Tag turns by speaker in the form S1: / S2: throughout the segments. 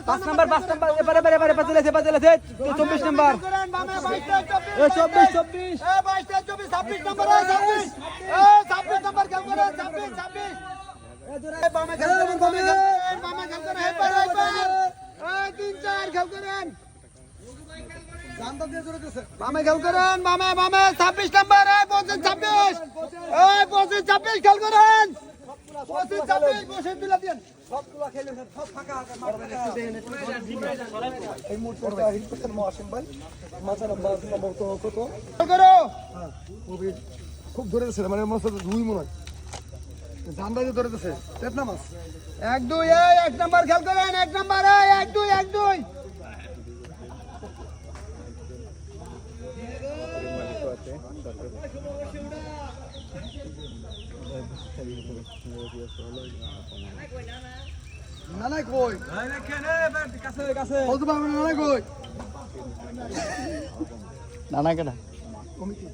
S1: 5 number এবারে 24 number 24 26 number 26 number খেল করেন 26 বামে খেল করেন 3-4 খেল করেন বামে খেল করেন বামে 26 নাম্বার 25 26 খেল করেন 25 বসে দিলা দেন সবগুলা খেলে সব ফাঁকা এই মোট করতে হিট করতে মহাসিম ভাই মাছার নাম্বার তো কত করো হ্যাঁ খুব ধরে আছে মানে মাছ দুই মনে হয় জানদাই ধরে আছে তেতনা মাছ 1-2 এক নাম্বার খেল করেন 1 নাম্বার 1-2 নানা কই নানা কেনে কাছে বলতে পারবেন নানা কই নানা কেডা কমিটি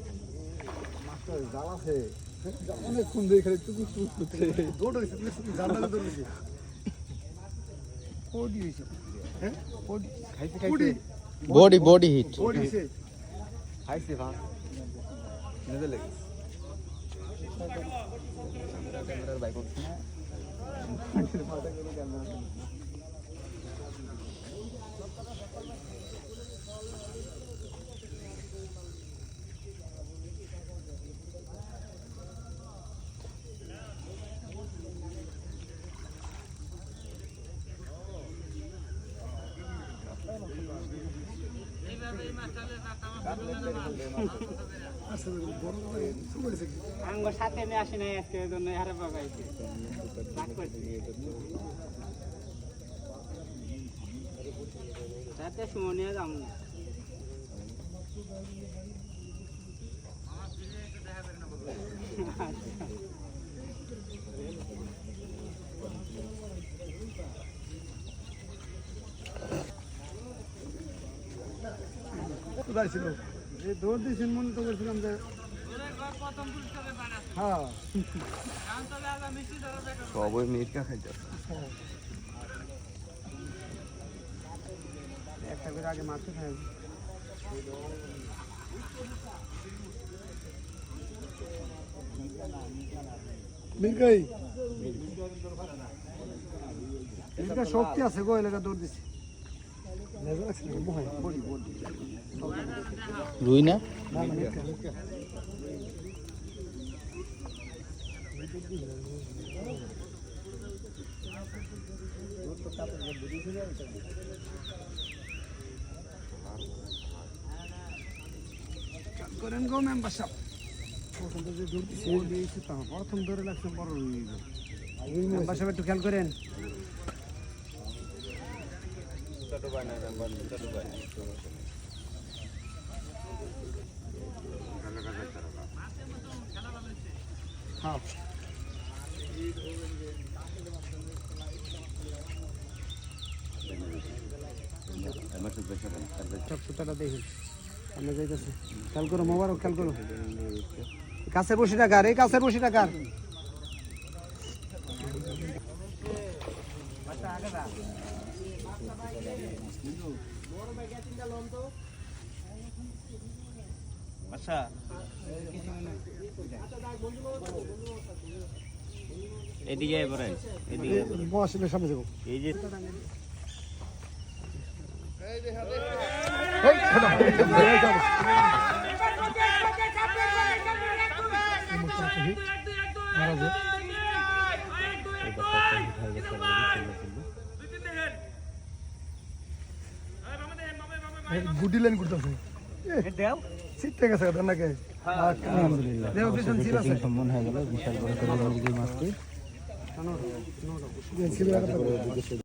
S1: মাস্টার জাল আছে অনেক কোন দেই খালি টুকু করতে দৌড় হইছে জানলা দৌড় হইছে বডি হইছে হ্যাঁ বডি খাইছে বডি হিট বডি হইছে খাইছে ভাত নেদে লাগে ক্যামেরার বাইক হচ্ছে না
S2: আঙ্গুর সাথে নিয়ে আসি নাই আজকে এই জন্য হারে পাকাইছে সাথে শুনিয়ে যাম
S1: ছিল এই দৌড় দিয়েছেন মনে তো করছিলাম যে হ্যাঁ
S3: সবাই মিটকা খাইতে
S1: একটা করে আগে মাছ খাই মিলকাই মিলকা শক্তি আছে গো এলাকা দৌড় দিছে
S3: রুই না
S1: করেন গো মেম্বার সাহেব প্রথম ধরে লাগছে বড় মেম্বার সাহেব একটু খেয়াল করেন হ্যাঁ সুতাটা দেখুন আমরা যাইতেছি খেয়াল করো মোবারক খেয়াল করো কাছের বসি টাকার এই কাছের বসি টাকার
S2: আচ্ছা এদিকে এবারে এদিকে
S1: মহাশিমের সামনে যাবো
S2: এই যে
S1: গুডি লাইন করতেছে সিটে গেছে নাকি আলহামদুলিল্লাহ দেও পিছন ছিল আছে সম্মান হয়ে গেল বিশাল বড় করে মুরগি মাছটি